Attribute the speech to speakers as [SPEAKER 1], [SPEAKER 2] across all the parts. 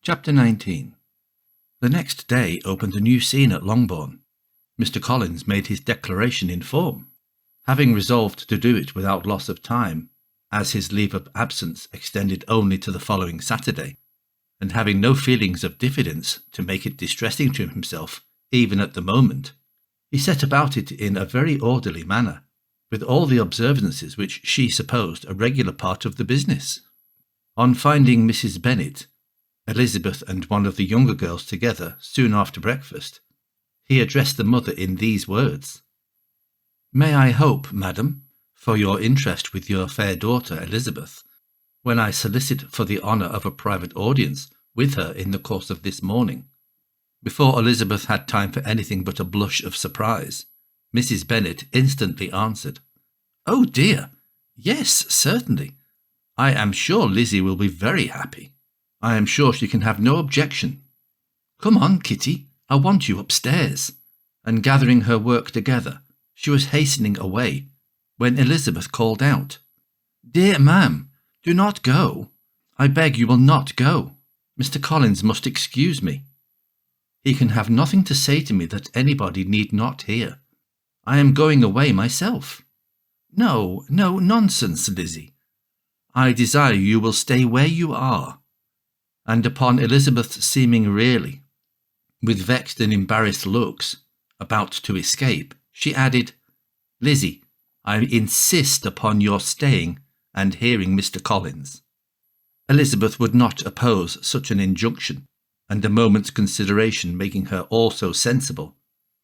[SPEAKER 1] Chapter 19. The next day opened a new scene at Longbourn. Mr. Collins made his declaration in form. Having resolved to do it without loss of time, as his leave of absence extended only to the following Saturday, and having no feelings of diffidence to make it distressing to himself even at the moment, he set about it in a very orderly manner, with all the observances which she supposed a regular part of the business. On finding Mrs. Bennet, Elizabeth and one of the younger girls together soon after breakfast, he addressed the mother in these words: "May I hope, madam, for your interest with your fair daughter Elizabeth, when I solicit for the honour of a private audience with her in the course of this morning?" Before Elizabeth had time for anything but a blush of surprise, Mrs. Bennet instantly answered, "Oh dear, yes, certainly. I am sure Lizzie will be very happy. I am sure she can have no objection. Come on, Kitty, I want you upstairs." And gathering her work together, she was hastening away, when Elizabeth called out, "Dear ma'am, do not go. I beg you will not go. Mr. Collins must excuse me. He can have nothing to say to me that anybody need not hear. I am going away myself." No, nonsense, Lizzie. I desire you will stay where you are." And upon Elizabeth seeming really, with vexed and embarrassed looks, about to escape, she added, "Lizzie, I insist upon your staying and hearing Mr. Collins." Elizabeth would not oppose such an injunction, and a moment's consideration making her also sensible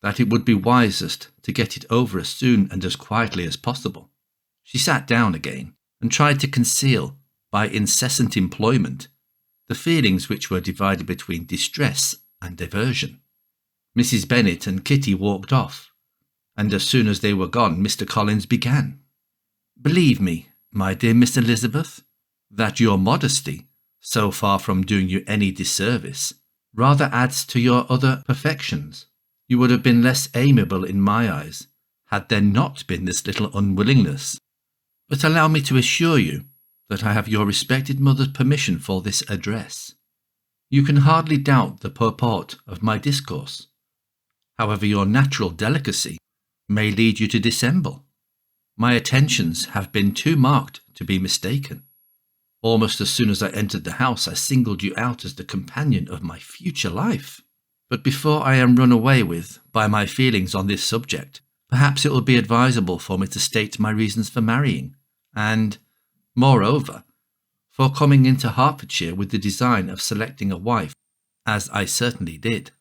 [SPEAKER 1] that it would be wisest to get it over as soon and as quietly as possible, she sat down again and tried to conceal, by incessant employment, the feelings which were divided between distress and diversion. Mrs. Bennet and Kitty walked off, and as soon as they were gone, Mr. Collins began. "Believe me, my dear Miss Elizabeth, that your modesty, so far from doing you any disservice, rather adds to your other perfections. You would have been less amiable in my eyes, had there not been this little unwillingness. But allow me to assure you that I have your respected mother's permission for this address. You can hardly doubt the purport of my discourse. However, your natural delicacy may lead you to dissemble. My attentions have been too marked to be mistaken. Almost as soon as I entered the house, I singled you out as the companion of my future life. But before I am run away with by my feelings on this subject, perhaps it will be advisable for me to state my reasons for marrying, and, moreover, for coming into Hertfordshire with the design of selecting a wife, as I certainly did."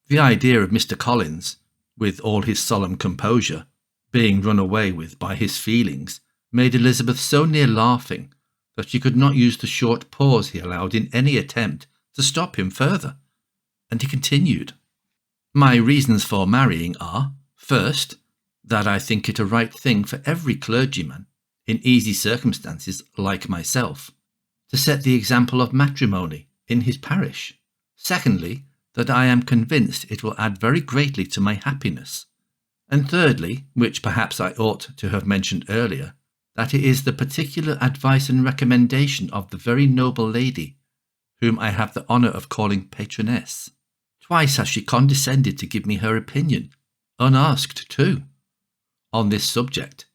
[SPEAKER 1] The idea of Mr. Collins, with all his solemn composure, being run away with by his feelings, made Elizabeth so near laughing that she could not use the short pause he allowed in any attempt to stop him further, and he continued, "My reasons for marrying are, first, that I think it a right thing for every clergyman, in easy circumstances like myself, to set the example of matrimony in his parish. Secondly, that I am convinced it will add very greatly to my happiness. And thirdly, which perhaps I ought to have mentioned earlier, that it is the particular advice and recommendation of the very noble lady, whom I have the honour of calling patroness. Twice has she condescended to give me her opinion, unasked too, on this subject,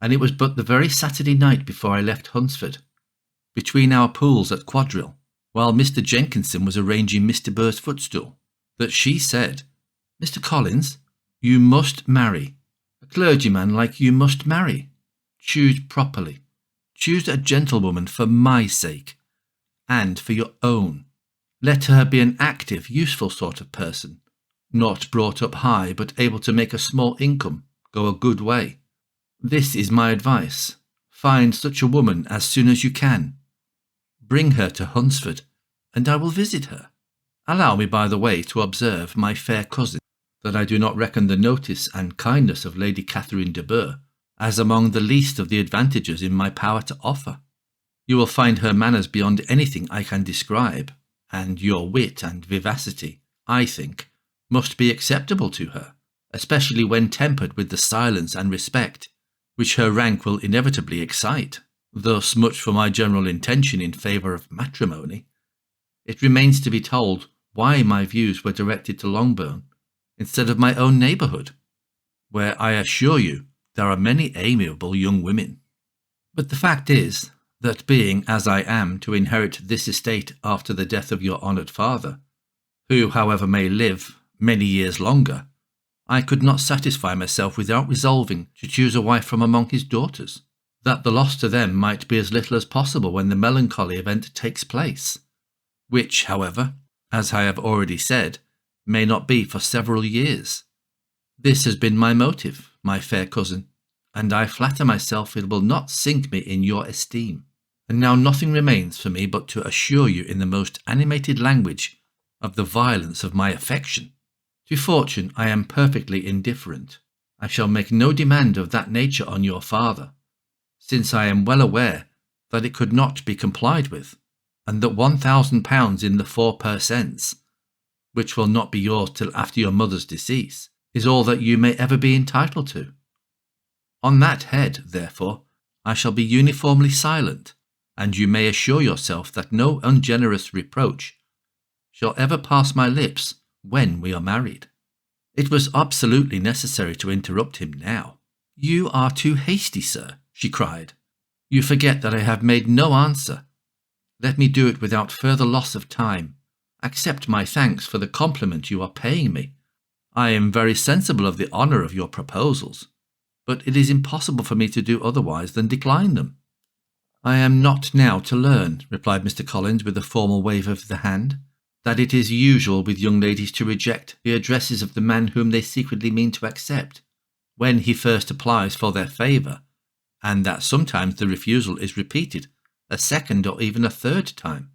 [SPEAKER 1] and it was but the very Saturday night before I left Hunsford, between our pools at quadrille, while Mr. Jenkinson was arranging Mr. Burr's footstool, that she said, 'Mr. Collins, you must marry. A clergyman like you must marry. Choose properly. Choose a gentlewoman for my sake, and for your own. Let her be an active, useful sort of person, not brought up high, but able to make a small income go a good way. This is my advice. Find such a woman as soon as you can. Bring her to Hunsford, and I will visit her. Allow me, by the way, to observe, my fair cousin, that I do not reckon the notice and kindness of Lady Catherine de Bourgh as among the least of the advantages in my power to offer. You will find her manners beyond anything I can describe, and your wit and vivacity, I think, must be acceptable to her, especially when tempered with the silence and respect which her rank will inevitably excite. Thus much for my general intention in favour of matrimony. It remains to be told why my views were directed to Longbourn instead of my own neighbourhood, where I assure you there are many amiable young women. But the fact is that being as I am to inherit this estate after the death of your honoured father, who, however, may live many years longer, I could not satisfy myself without resolving to choose a wife from among his daughters, that the loss to them might be as little as possible when the melancholy event takes place, which, however, as I have already said, may not be for several years. This has been my motive, my fair cousin, and I flatter myself it will not sink me in your esteem. And now nothing remains for me but to assure you in the most animated language of the violence of my affection. To fortune I am perfectly indifferent. I shall make no demand of that nature on your father, since I am well aware that it could not be complied with, and that £1,000 in the 4 per cents, which will not be yours till after your mother's decease, is all that you may ever be entitled to. On that head, therefore, I shall be uniformly silent, and you may assure yourself that no ungenerous reproach shall ever pass my lips when we are married." It was absolutely necessary to interrupt him now. "You are too hasty, sir," she cried. "You forget that I have made no answer. Let me do it without further loss of time. Accept my thanks for the compliment you are paying me. I am very sensible of the honour of your proposals, but it is impossible for me to do otherwise than decline them." "I am not now to learn," replied Mr. Collins with a formal wave of the hand, "that it is usual with young ladies to reject the addresses of the man whom they secretly mean to accept, when he first applies for their favour, and that sometimes the refusal is repeated a second or even a third time.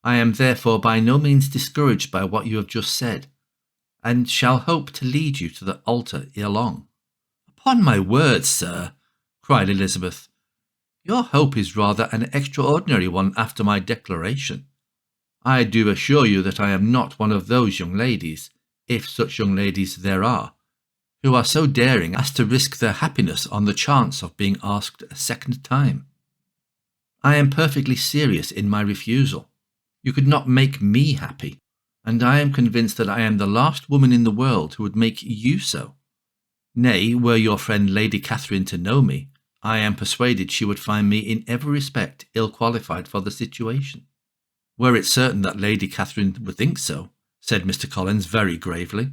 [SPEAKER 1] I am therefore by no means discouraged by what you have just said, and shall hope to lead you to the altar ere long." "Upon my word, sir," cried Elizabeth, "your hope is rather an extraordinary one after my declaration. I do assure you that I am not one of those young ladies, if such young ladies there are, who are so daring as to risk their happiness on the chance of being asked a second time. I am perfectly serious in my refusal. You could not make me happy, and I am convinced that I am the last woman in the world who would make you so. Nay, were your friend Lady Catherine to know me, I am persuaded she would find me in every respect ill qualified for the situation." "Were it certain that Lady Catherine would think so," said Mr. Collins very gravely,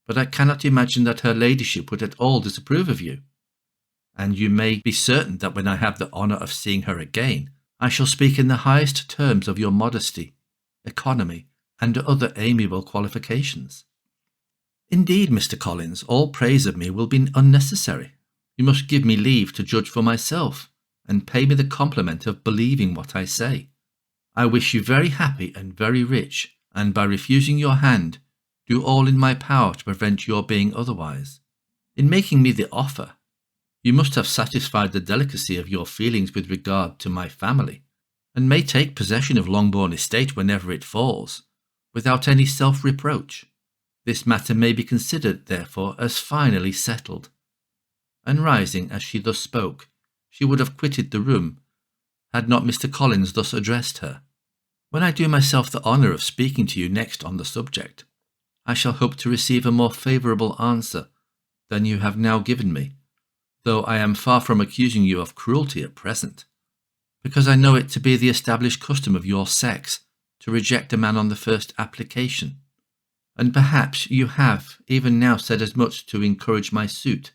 [SPEAKER 1] "but I cannot imagine that her ladyship would at all disapprove of you, and you may be certain that when I have the honour of seeing her again, I shall speak in the highest terms of your modesty, economy, and other amiable qualifications." "Indeed, Mr. Collins, all praise of me will be unnecessary. You must give me leave to judge for myself, and pay me the compliment of believing what I say. I wish you very happy and very rich, and by refusing your hand, do all in my power to prevent your being otherwise. In making me the offer, you must have satisfied the delicacy of your feelings with regard to my family, and may take possession of Longbourn estate whenever it falls, without any self-reproach. This matter may be considered, therefore, as finally settled." And rising as she thus spoke, she would have quitted the room, had not Mr. Collins thus addressed her. "When I do myself the honour of speaking to you next on the subject, I shall hope to receive a more favourable answer than you have now given me, though I am far from accusing you of cruelty at present, because I know it to be the established custom of your sex to reject a man on the first application, and perhaps you have even now said as much to encourage my suit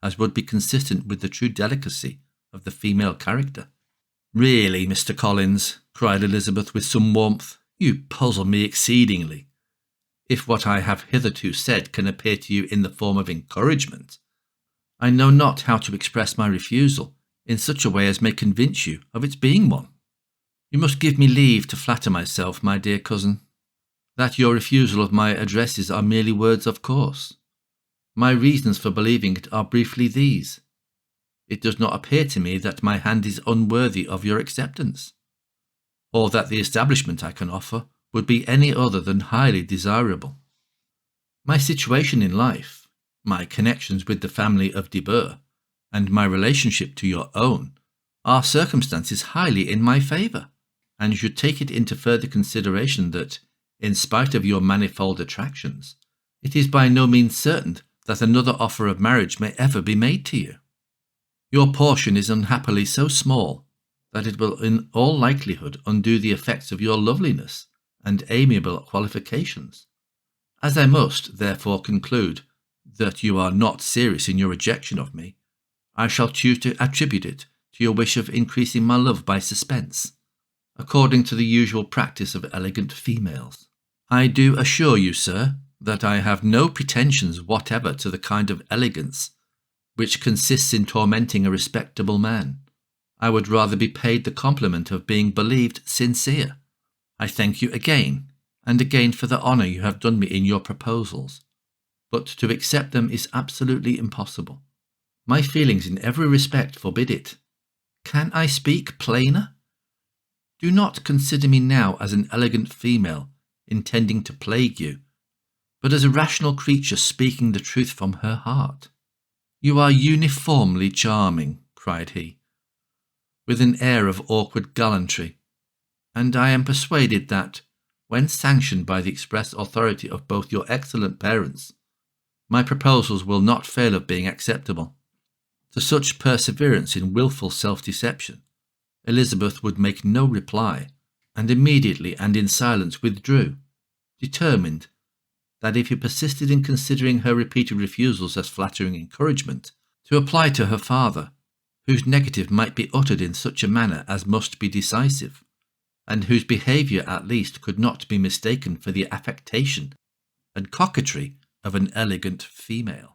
[SPEAKER 1] as would be consistent with the true delicacy of the female character." "Really, Mr. Collins," cried Elizabeth with some warmth, "you puzzle me exceedingly. If what I have hitherto said can appear to you in the form of encouragement, I know not how to express my refusal in such a way as may convince you of its being one. You must give me leave to flatter myself, my dear cousin, that your refusal of my addresses are merely words of course. My reasons for believing it are briefly these. It does not appear to me that my hand is unworthy of your acceptance, or that the establishment I can offer would be any other than highly desirable. My situation in life, my connections with the family of De Burgh, and my relationship to your own, are circumstances highly in my favour, and you should take it into further consideration that, in spite of your manifold attractions, it is by no means certain that another offer of marriage may ever be made to you. Your portion is unhappily so small that it will in all likelihood undo the effects of your loveliness and amiable qualifications. As I must, therefore, conclude that you are not serious in your rejection of me, I shall choose to attribute it to your wish of increasing my love by suspense, according to the usual practice of elegant females. I do assure you, sir, that I have no pretensions whatever to the kind of elegance which consists in tormenting a respectable man. I would rather be paid the compliment of being believed sincere. I thank you again and again for the honour you have done me in your proposals, but to accept them is absolutely impossible. My feelings in every respect forbid it. Can I speak plainer? Do not consider me now as an elegant female intending to plague you, but as a rational creature speaking the truth from her heart. You are uniformly charming, cried he, with an air of awkward gallantry, and I am persuaded that, when sanctioned by the express authority of both your excellent parents, my proposals will not fail of being acceptable. To such perseverance in wilful self-deception, Elizabeth would make no reply, and immediately and in silence withdrew, determined that if he persisted in considering her repeated refusals as flattering encouragement, to apply to her father, whose negative might be uttered in such a manner as must be decisive, and whose behaviour at least could not be mistaken for the affectation and coquetry of an elegant female.